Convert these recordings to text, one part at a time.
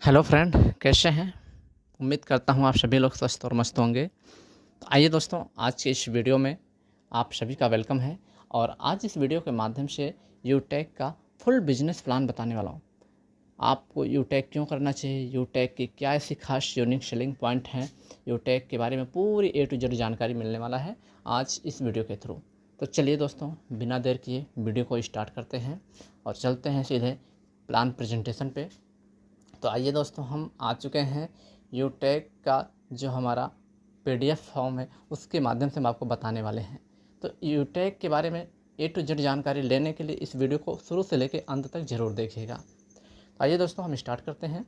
Hello friend, कैसे हैं? उम्मीद करता हूँ आप सभी लोग स्वस्थ और मस्त होंगे। तो आइए दोस्तों, आज की इस वीडियो में आप सभी का वेलकम है। और आज इस वीडियो के माध्यम से यूटेक का फुल बिजनेस प्लान बताने वाला हूँ। आपको यूटेक क्यों करना चाहिए, यूटेक की क्या ऐसी खास यूनिक सेलिंग पॉइंट हैं, यूटेक के बारे में पूरी ए टू जेड जानकारी मिलने वाला है आज इस वीडियो के थ्रू। तो चलिए दोस्तों, बिना देर किए वीडियो को स्टार्ट करते हैं और चलते हैं सीधे प्लान प्रेजेंटेशन पे। तो आइए दोस्तों, हम आ चुके हैं यूटेक का जो हमारा पीडीएफ फॉर्म है उसके माध्यम से हम आपको बताने वाले हैं। तो यूटेक के बारे में ए टू जेड जानकारी लेने के लिए इस वीडियो को शुरू से लेकर अंत तक ज़रूर देखिएगा। तो आइए दोस्तों, हम स्टार्ट करते हैं।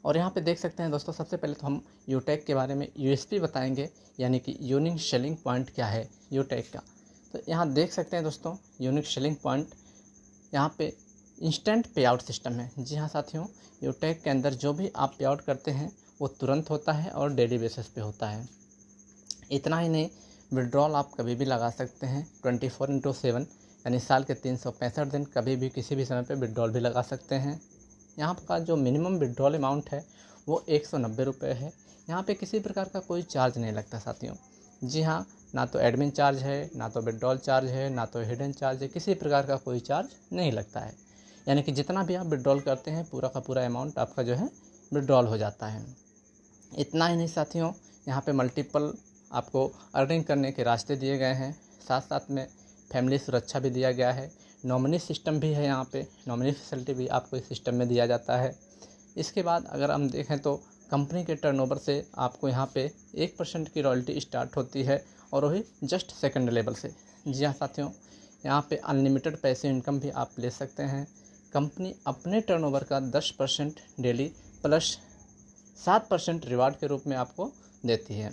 और यहाँ पे देख सकते हैं दोस्तों, सबसे पहले तो हम यूटेक के बारे में यूएसपी बताएंगे, यानी कि यूनिक सेलिंग पॉइंट क्या है यूटेक का। तो यहाँ देख सकते हैं दोस्तों, यूनिक सेलिंग पॉइंट यहाँ पे इंस्टेंट पे आउट सिस्टम है। जी हाँ साथियों, यूटेक के अंदर जो भी आप पे आउट करते हैं वो तुरंत होता है और डेली बेसिस पे होता है। इतना ही नहीं, विड्रॉल आप कभी भी लगा सकते हैं 24/7, यानी साल के 365 दिन कभी भी किसी भी समय पे विड्रॉल भी लगा सकते हैं। यहाँ का जो मिनिमम विड्रॉल अमाउंट है वो 190 रुपये है। यहाँ पे किसी प्रकार का कोई चार्ज नहीं लगता साथियों। जी हाँ, ना तो एडमिन चार्ज है, ना तो विड्रॉल चार्ज है, ना तो हिडन चार्ज है, किसी प्रकार का कोई चार्ज नहीं लगता है। यानी कि जितना भी आप विड्रॉल करते हैं पूरा का पूरा अमाउंट आपका जो है विड्रॉल हो जाता है। इतना ही नहीं साथियों, यहाँ पे मल्टीपल आपको अर्निंग करने के रास्ते दिए गए हैं, साथ साथ में फैमिली सुरक्षा भी दिया गया है। नॉमिनी सिस्टम भी है, यहाँ पे नॉमिनी फैसिलिटी भी आपको इस सिस्टम में दिया जाता है। इसके बाद अगर हम देखें तो कंपनी के टर्नओवर से आपको यहाँ पे 1% की रॉयल्टी स्टार्ट होती है, और वही जस्ट सेकंड लेवल से। जी हाँ साथियों, यहाँ पे अनलिमिटेड पैसे इनकम भी आप ले सकते हैं। कंपनी अपने टर्नओवर का 10% डेली प्लस 7% रिवार्ड के रूप में आपको देती है।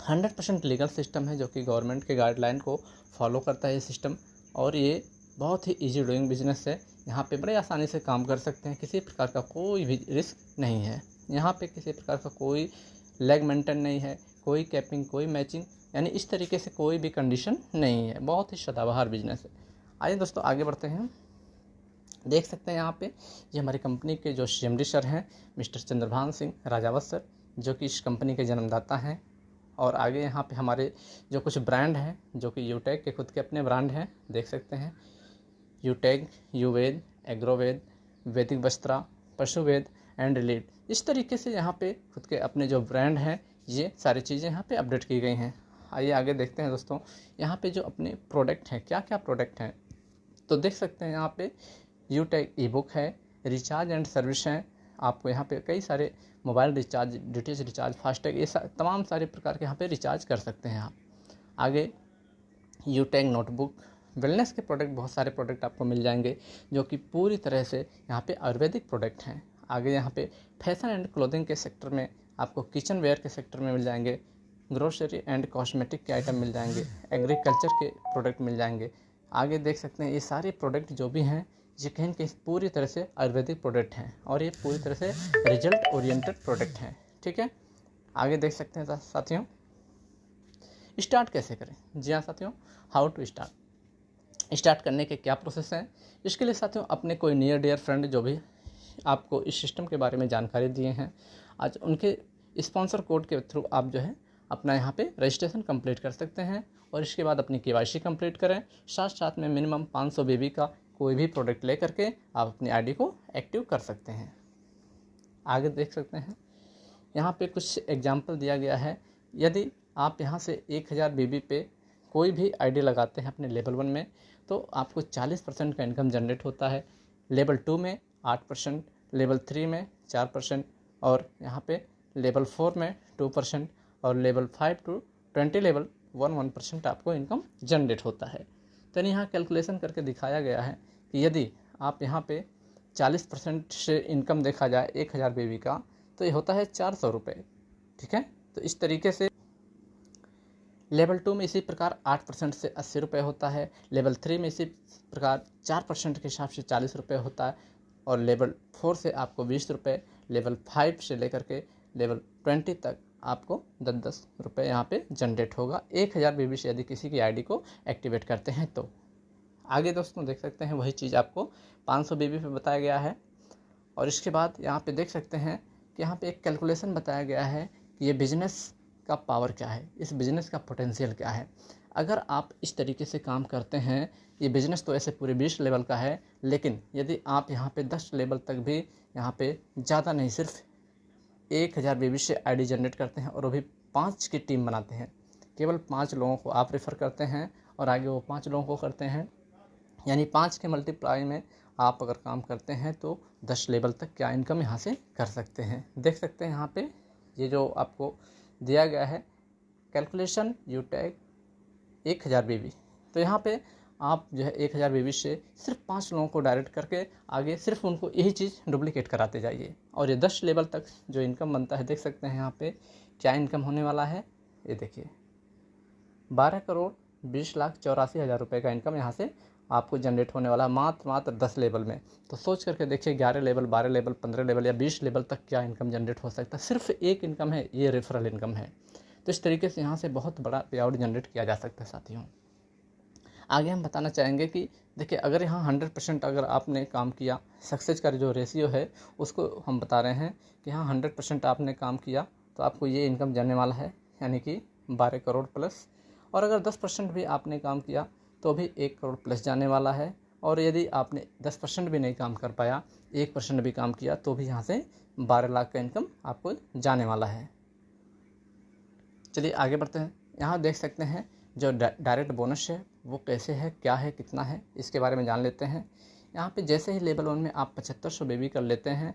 100% लीगल सिस्टम है, जो कि गवर्नमेंट के गाइडलाइन को फॉलो करता है ये सिस्टम। और ये बहुत ही इजी डूइंग बिजनेस है। यहाँ पे बड़े आसानी से काम कर सकते हैं, किसी प्रकार का कोई भी रिस्क नहीं है। यहाँ पे किसी प्रकार का कोई लेग मेंटेन नहीं है, कोई कैपिंग, कोई मैचिंग, यानी इस तरीके से कोई भी कंडीशन नहीं है। बहुत ही सदाबहार बिजनेस है। आइए दोस्तों, आगे बढ़ते हैं। देख सकते हैं यहाँ पे ये हमारी कंपनी के जो सीएमडी सर हैं, मिस्टर चंद्रभान सिंह राजावत सर, जो कि इस कंपनी के जन्मदाता हैं। और आगे यहाँ पे हमारे जो कुछ ब्रांड हैं, जो कि यूटेक के खुद के अपने ब्रांड हैं, देख सकते हैं। यूटेक, यूवेद, एग्रोवेद, वैदिक वस्त्रा, पशुवेद एंड लीड। इस तरीके से यहाँ पे खुद के अपने जो ब्रांड हैं, ये सारी चीज़ें यहाँ पे अपडेट की गई हैं। आइए आगे देखते हैं दोस्तों, यहाँ पे जो अपने प्रोडक्ट हैं, क्या क्या प्रोडक्ट हैं। तो देख सकते हैं यहाँ पे यूटेक ई बुक है, रिचार्ज एंड सर्विस हैं। आपको यहाँ पे कई सारे mobile recharge, DTH recharge, FASTag, ये तमाम सारे प्रकार के यहाँ पे रिचार्ज कर सकते हैं आप। आगे यूटेक नोटबुक, वेलनेस के प्रोडक्ट, बहुत सारे प्रोडक्ट आपको मिल जाएंगे, जो कि पूरी तरह से यहाँ पे आयुर्वेदिक प्रोडक्ट हैं। आगे यहाँ पे फैशन एंड क्लोथिंग के सेक्टर में आपको किचन वेयर के सेक्टर में मिल जाएंगे, ग्रोसरी एंड कॉस्मेटिक के आइटम मिल जाएंगे, एग्रीकल्चर के प्रोडक्ट मिल जाएंगे। आगे देख सकते हैं ये सारे प्रोडक्ट जो भी हैं, ये कहीं कहीं पूरी तरह से आयुर्वेदिक प्रोडक्ट हैं, और ये पूरी तरह से रिजल्ट ओरिएंटेड प्रोडक्ट हैं। ठीक है, आगे देख सकते हैं साथियों, स्टार्ट कैसे करें। जी हाँ साथियों, हाउ टू स्टार्ट करने के क्या प्रोसेस हैं। इसके लिए साथियों, अपने कोई नियर डियर फ्रेंड जो भी आपको इस सिस्टम के बारे में जानकारी दिए हैं, आज उनके स्पॉन्सर कोड के थ्रू आप जो है अपना यहाँ पे रजिस्ट्रेशन कंप्लीट कर सकते हैं। और इसके बाद अपनी केवाईसी कंप्लीट करें, साथ साथ में मिनिमम 500 बेबी का कोई भी प्रोडक्ट ले करके आप अपनी आईडी को एक्टिव कर सकते हैं। आगे देख सकते हैं, यहाँ पे कुछ एग्जाम्पल दिया गया है। यदि आप यहाँ से 1000 बेबी पे कोई भी आईडी लगाते हैं अपने लेवल 1 में, तो आपको 40% का इनकम जनरेट होता है। लेवल 2 में 8%, लेवल 3 में 4%, और यहाँ पे लेवल 4 में 2%, और लेवल 5 टू 20 लेवल 1% आपको इनकम जनरेट होता है। तो यहाँ कैलकुलेशन करके दिखाया गया है कि यदि आप यहाँ पे 40% से इनकम देखा जाए 1000 बेबी का, तो ये होता है 400 रुपये। ठीक है, तो इस तरीके से लेवल 2 में इसी प्रकार 8% से 80 रुपये होता है, लेवल 3 में इसी प्रकार 4% के हिसाब से 40 रुपये होता है, और लेवल 4 से आपको 20 रुपये, लेवल 5 से लेकर के लेवल 20 तक आपको 10-10 रुपये यहाँ पे जनरेट होगा 1000 बेबी से, यदि किसी की आईडी को एक्टिवेट करते हैं तो। आगे दोस्तों देख सकते हैं, वही चीज़ आपको 500 बेबी पे बताया गया है। और इसके बाद यहाँ पे देख सकते हैं कि यहाँ पे एक कैलकुलेशन बताया गया है कि ये बिजनेस का पावर क्या है, इस बिज़नेस का पोटेंशियल क्या है। अगर आप इस तरीके से काम करते हैं, ये बिज़नेस तो ऐसे पूरे 20 लेवल का है, लेकिन यदि आप यहाँ पे 10 लेवल तक भी यहाँ पे ज़्यादा नहीं, सिर्फ 1000 बेबी से आईडी जनरेट करते हैं और वो भी 5 की टीम बनाते हैं, केवल 5 लोगों को आप रेफ़र करते हैं और आगे वो 5 लोगों को करते हैं, यानी 5 के मल्टीप्लाई में आप अगर काम करते हैं तो 10 लेवल तक क्या इनकम यहाँ से कर सकते हैं। देख सकते हैं यहाँ पे ये जो आपको दिया गया है कैलकुलेशन यूटैग 1000 बेबी। तो यहाँ पे आप जो है 1000 बेबी से सिर्फ 5 लोगों को डायरेक्ट करके आगे सिर्फ उनको यही चीज़ डुप्लीकेट कराते जाइए और ये 10 लेवल तक जो इनकम बनता है, देख सकते हैं यहाँ पे क्या इनकम होने वाला है। ये देखिए 12,20,84,000 रुपये का इनकम यहाँ से आपको जनरेट होने वाला है मात्र 10 लेवल में। तो सोच करके देखिए 11 लेवल, 12 लेवल, 15 लेवल या 20 लेवल तक क्या इनकम जनरेट हो सकता है। सिर्फ एक इनकम है, ये रेफरल इनकम है। तो इस तरीके से यहाँ से बहुत बड़ा पे आउट जनरेट किया जा सकता है साथियों। आगे हम बताना चाहेंगे कि देखिए अगर यहाँ 100% अगर आपने काम किया, सक्सेस का जो रेशियो है उसको हम बता रहे हैं कि यहाँ 100% आपने काम किया तो आपको ये इनकम जाने वाला है, यानी कि 12 करोड़ प्लस। और अगर 10% भी आपने काम किया तो भी 1 करोड़ प्लस जाने वाला है। और यदि आपने 10% भी नहीं काम कर पाया, 1% भी काम किया तो भी यहाँ से 12 लाख का इनकम आपको जाने वाला है। चलिए आगे बढ़ते हैं। यहाँ देख सकते हैं जो डायरेक्ट बोनस है वो कैसे है, क्या है, कितना है, इसके बारे में जान लेते हैं। यहाँ पे जैसे ही लेवल 1 में आप 7500 बेबी कर लेते हैं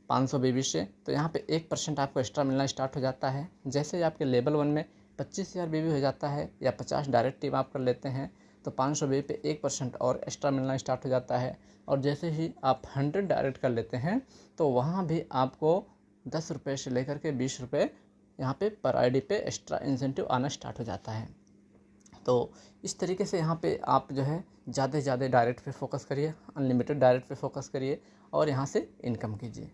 500 बेबी से, तो यहाँ पे 1% आपको एक्स्ट्रा मिलना स्टार्ट हो जाता है। जैसे ही आपके लेवल 1 में 25,000 बेबी हो जाता है या 50 डायरेक्ट टीम आप कर लेते हैं तो 500 बेबी पे 1% और एक्स्ट्रा मिलना स्टार्ट हो जाता है। और जैसे ही आप 100 डायरेक्ट कर लेते हैं तो वहाँ भी आपको 10 रुपये से लेकर के 20 रुपये यहाँ पे पर आईडी पे एक्स्ट्रा इंसेंटिव आना स्टार्ट हो जाता है। तो इस तरीके से यहाँ पे आप जो है ज़्यादा से ज़्यादा डायरेक्ट पे फोकस करिए, अनलिमिटेड डायरेक्ट पे फोकस करिए और यहाँ से इनकम कीजिए।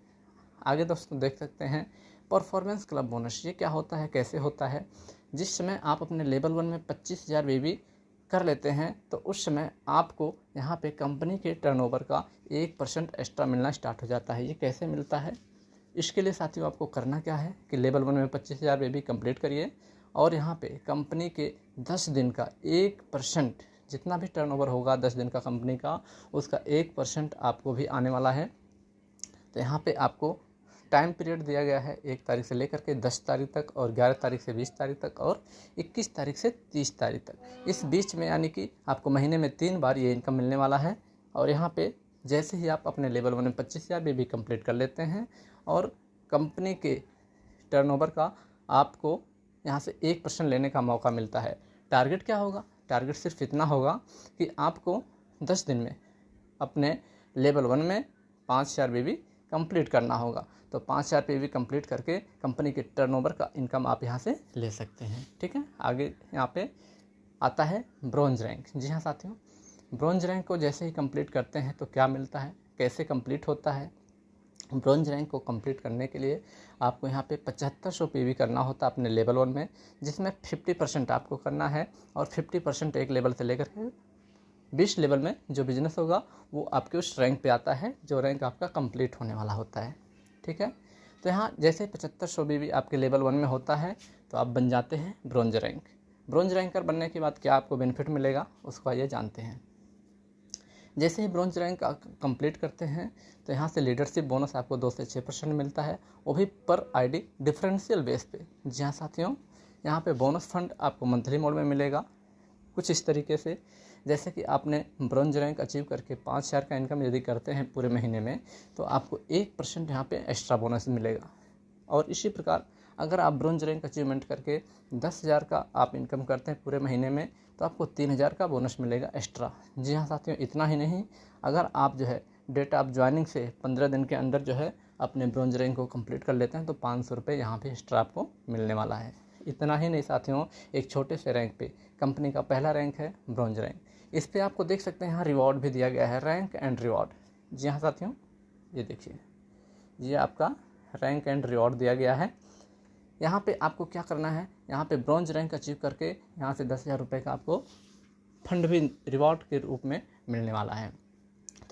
आगे दोस्तों देख सकते हैं परफॉर्मेंस क्लब बोनस। ये क्या होता है, कैसे होता है। जिस समय आप अपने लेवल 1 में 25,000 बेबी कर लेते हैं तो उस समय आपको यहाँ पे कंपनी के टर्नओवर का 1% एक्स्ट्रा मिलना स्टार्ट हो जाता है। ये कैसे मिलता है, इसके लिए साथियों आपको करना क्या है कि लेवल 1 में 25,000 बेबी कंप्लीट करिए और यहाँ पे कंपनी के 10 दिन का 1%, जितना भी टर्नओवर होगा 10 दिन का कंपनी का, उसका 1% आपको भी आने वाला है। तो यहाँ पे आपको टाइम पीरियड दिया गया है 1 तारीख से लेकर के 10 तारीख तक और 11 तारीख से 20 तारीख तक और 21 तारीख से 30 तारीख तक। इस बीच में यानी कि आपको महीने में 3 बार ये इनकम मिलने वाला है। और यहाँ पे जैसे ही आप अपने लेवल 1 में 25,000 बेबी कंप्लीट कर लेते हैं और कंपनी के टर्नओवर का आपको यहाँ से 1% लेने का मौका मिलता है। टारगेट क्या होगा, टारगेट सिर्फ इतना होगा कि आपको 10 दिन में अपने लेवल 1 में 5,000 बेबी कंप्लीट करना होगा। तो 5,000 बेबी कंप्लीट करके कंपनी के टर्नओवर का इनकम आप यहाँ से ले सकते हैं। ठीक है, आगे यहाँ पे आता है ब्रॉन्ज रैंक। जी हाँ साथियों, ब्रॉन्ज रैंक को जैसे ही कंप्लीट करते हैं तो क्या मिलता है, कैसे कंप्लीट होता है। ब्रॉन्ज रैंक को कंप्लीट करने के लिए आपको यहाँ पे 7500 पीवी करना होता है अपने लेवल 1 में, जिसमें 50% आपको करना है और 50% एक लेवल से लेकर के 20 लेवल में जो बिजनेस होगा वो आपके उस रैंक पे आता है जो रैंक आपका कंप्लीट होने वाला होता है। ठीक है, तो यहाँ जैसे 7500 पीवी आपके लेवल 1 में होता है तो आप बन जाते हैं ब्रॉन्ज रैंक। ब्रॉन्ज रैंकर बनने के बाद क्या आपको बेनिफिट मिलेगा उसको आइए जानते हैं। जैसे ही ब्रॉन्ज रैंक कंप्लीट करते हैं तो यहाँ से लीडरशिप बोनस आपको 2 से 6% मिलता है, वो भी पर आईडी डिफरेंशियल बेस पे। जी हाँ साथियों, यहाँ पे बोनस फंड आपको मंथली मोड में मिलेगा कुछ इस तरीके से। जैसे कि आपने ब्रॉन्ज रैंक अचीव करके 5,000 का इनकम यदि करते हैं पूरे महीने में तो आपको 1% यहाँ पे एक्स्ट्रा बोनस मिलेगा। और इसी प्रकार अगर आप ब्रॉन्ज रैंक अचीवमेंट करके 10,000 का आप इनकम करते हैं पूरे महीने में तो आपको 3,000 का बोनस मिलेगा एक्स्ट्रा। जी हाँ साथियों, इतना ही नहीं, अगर आप जो है डेट ऑफ ज्वाइनिंग से 15 दिन के अंदर जो है अपने ब्रॉन्ज रैंक को कंप्लीट कर लेते हैं तो 500 रुपये यहाँ पे एक्स्ट्रा आपको मिलने वाला है। इतना ही नहीं साथियों, एक छोटे से रैंक पे कंपनी का पहला रैंक है ब्रॉन्ज रैंक, इस पर आपको देख सकते हैं यहाँ रिवॉर्ड भी दिया गया है, रैंक एंड रिवॉर्ड। जी हाँ साथियों, ये देखिए, ये आपका रैंक एंड रिवॉर्ड दिया गया है। यहाँ पे आपको क्या करना है, यहाँ पे ब्रॉन्ज रैंक अचीव करके यहाँ से 10,000 रुपये का आपको फंड भी रिवॉर्ड के रूप में मिलने वाला है।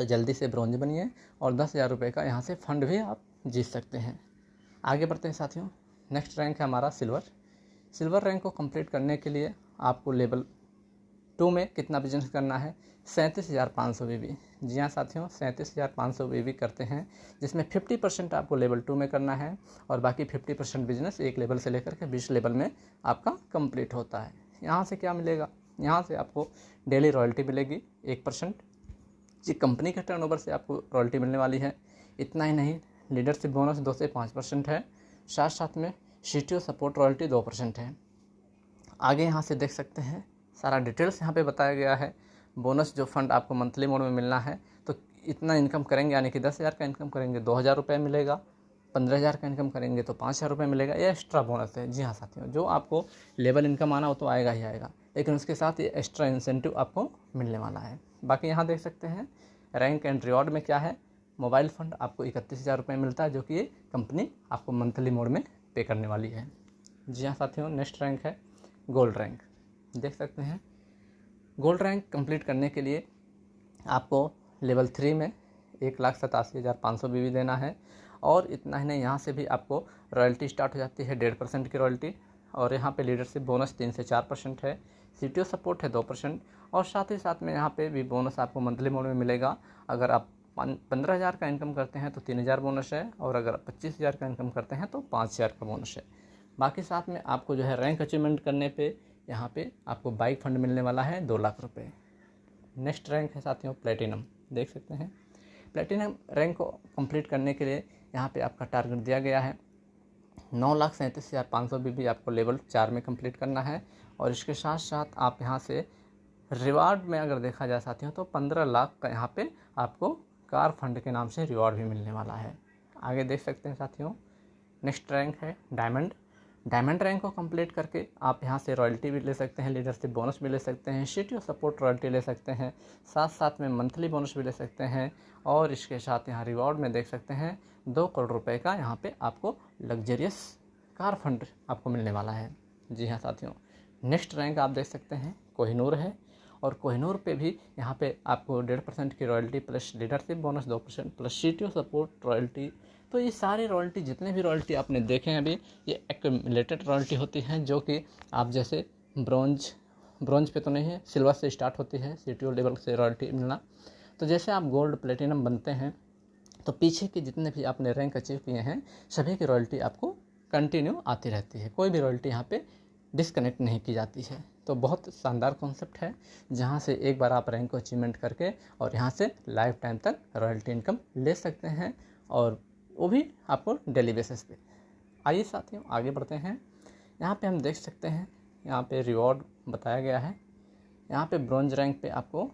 तो जल्दी से ब्रॉन्ज बनिए और 10,000 रुपये का यहाँ से फ़ंड भी आप जीत सकते हैं। आगे बढ़ते हैं साथियों। नेक्स्ट रैंक है हमारा सिल्वर। सिल्वर रैंक को कंप्लीट करने के लिए आपको लेवल 2 में कितना बिजनेस करना है, 37,500 BB। जी हाँ साथियों, 37,500 BB करते हैं, जिसमें 50% आपको लेवल 2 में करना है और बाकी 50% बिजनेस एक लेवल से लेकर के 20 लेवल में आपका कंप्लीट होता है। यहाँ से क्या मिलेगा, यहाँ से आपको डेली रॉयल्टी मिलेगी 1%। जी, कंपनी के टर्नओवर से आपको रॉयल्टी मिलने वाली है। इतना ही नहीं, लीडरशिप बोनस 2 से 5% है, साथ साथ में CTO सपोर्ट रॉयल्टी 2% है। आगे यहाँ से देख सकते हैं सारा डिटेल्स यहाँ पे बताया गया है। बोनस जो फंड आपको मंथली मोड में मिलना है, तो इतना इनकम करेंगे यानी कि 10,000 का इनकम करेंगे 2,000 रुपये मिलेगा, 15,000 का इनकम करेंगे तो 5,000 रुपये मिलेगा। ये एक्स्ट्रा बोनस है। जी हाँ साथियों, जो आपको लेवल इनकम आना हो तो आएगा ही आएगा, लेकिन उसके साथ ये एक्स्ट्रा इंसेंटिव आपको मिलने वाला है। बाकी यहाँ देख सकते हैं रैंक एंड रिवॉर्ड में क्या है। मोबाइल फ़ंड आपको 31,000 रुपये मिलता है, जो कि ये कंपनी आपको मंथली मोड में पे करने वाली है। जी हाँ साथियों, नेक्स्ट रैंक है गोल्ड रैंक। देख सकते हैं गोल्ड रैंक कंप्लीट करने के लिए आपको लेवल 3 में 1,87,500 BB देना है। और इतना ही नहीं, यहाँ से भी आपको रॉयल्टी स्टार्ट हो जाती है 1.5% की रॉयल्टी। और यहाँ पे लीडरशिप बोनस 3 से 4% है, CTO सपोर्ट है 2%। और साथ ही साथ में यहाँ पे भी बोनस आपको मंथली मोड में मिलेगा। अगर आप 15,000 का इनकम करते हैं तो 3,000 बोनस है, और अगर 25,000 का इनकम करते हैं तो 5,000 का बोनस है। बाकी साथ में आपको जो है रैंक अचीवमेंट करने पे यहाँ पे आपको बाइक फंड मिलने वाला है 2 लाख रुपये। नेक्स्ट रैंक है साथियों प्लेटिनम। देख सकते हैं प्लेटिनम रैंक को कंप्लीट करने के लिए यहाँ पे आपका टारगेट दिया गया है 9,37,500 BB आपको लेवल 4 में कंप्लीट करना है। और इसके साथ साथ आप यहाँ से रिवार्ड में अगर देखा जाए साथियों तो 15 लाख का यहाँ पे आपको कार फंड के नाम से रिवार्ड भी मिलने वाला है। आगे देख सकते हैं साथियों नेक्स्ट रैंक है डायमंड। डायमंड रैंक को कंप्लीट करके आप यहाँ से रॉयल्टी भी ले सकते हैं, लीडरशिप बोनस भी ले सकते हैं, CTO सपोर्ट रॉयल्टी ले सकते हैं, साथ साथ में मंथली बोनस भी ले सकते हैं। और इसके साथ यहाँ रिवॉर्ड में देख सकते हैं 2 करोड़ रुपए का यहाँ पे आपको लग्जरियस कार फंड आपको मिलने वाला है। जी हाँ साथियों, नेक्स्ट रैंक आप देख सकते हैं कोहिनूर है। और कोहिनूर पे भी यहाँ पे आपको 1.5% की royalty plus leadership bonus 2% plus CTO support royalty. तो ये सारे रॉयल्टी, जितने भी रॉयल्टी आपने देखे हैं अभी, ये एक्यूमुलेटेड रॉयल्टी होती हैं, जो कि आप जैसे ब्रॉन्ज पे तो नहीं है, सिल्वर से स्टार्ट होती है CTO लेवल से रॉयल्टी मिलना। तो जैसे आप गोल्ड प्लेटिनम बनते हैं तो पीछे के जितने भी आपने रैंक अचीव किए हैं सभी की रॉयल्टी आपको कंटिन्यू आती रहती है, कोई भी रॉयल्टी यहाँ पे डिस्कनेक्ट नहीं की जाती है। तो बहुत शानदार कॉन्सेप्ट है, जहाँ से एक बार आप रैंक को अचीवमेंट करके और यहाँ से लाइफ टाइम तक रॉयल्टी इनकम ले सकते हैं, और वो भी आपको डेली बेसिस पे। आइए साथियों आगे बढ़ते हैं। यहाँ पे हम देख सकते हैं यहाँ पे रिवॉर्ड बताया गया है। यहाँ पे ब्रॉन्ज रैंक पे आपको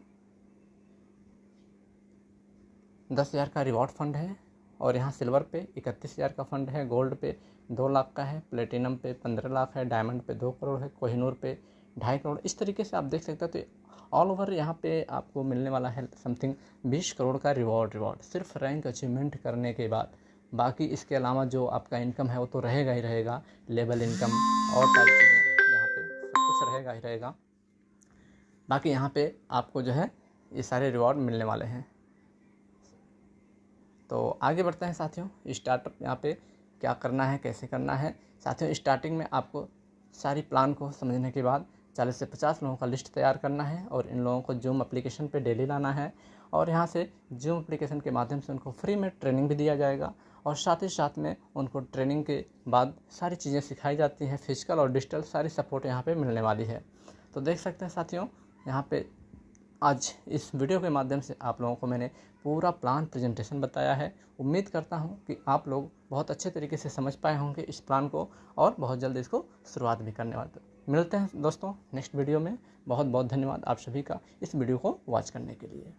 10,000 का रिवॉर्ड फंड है, और यहाँ सिल्वर पे 31,000 का फंड है, गोल्ड पे 2 लाख का है, प्लेटिनम पे 15 लाख है, डायमंड पे 2 करोड़ है, कोहिनूर पे 2.5 करोड़। इस तरीके से आप देख सकते हैं। तो ऑल ओवर यहाँ पे आपको मिलने वाला है समथिंग 20 करोड़ का रिवॉर्ड सिर्फ रैंक अचीवमेंट करने के बाद। बाकी इसके अलावा जो आपका इनकम है वो तो रहेगा ही रहेगा, लेवल इनकम और सारी चीज़ें यहाँ पे सब कुछ रहेगा ही रहेगा। बाकी यहाँ पे आपको जो है ये सारे रिवॉर्ड मिलने वाले हैं। तो आगे बढ़ते हैं साथियों। स्टार्टअप यहाँ पे क्या करना है, कैसे करना है साथियों। स्टार्टिंग में आपको सारी प्लान को समझने के बाद 40 से 50 लोगों का लिस्ट तैयार करना है, और इन लोगों को जूम एप्लीकेशन पे डेली लाना है, और यहाँ से जूम एप्लीकेशन के माध्यम से उनको फ्री में ट्रेनिंग भी दिया जाएगा, और साथ ही साथ में उनको ट्रेनिंग के बाद सारी चीज़ें सिखाई जाती हैं, फिजिकल और डिजिटल सारी सपोर्ट यहाँ पे मिलने वाली है। तो देख सकते हैं साथियों यहाँ पे आज इस वीडियो के माध्यम से आप लोगों को मैंने पूरा प्लान प्रेजेंटेशन बताया है। उम्मीद करता हूँ कि आप लोग बहुत अच्छे तरीके से समझ पाए होंगे इस प्लान को, और बहुत जल्द इसको शुरुआत भी करने वाले। मिलते हैं दोस्तों नेक्स्ट वीडियो में। बहुत बहुत धन्यवाद आप सभी का इस वीडियो को वॉच करने के लिए।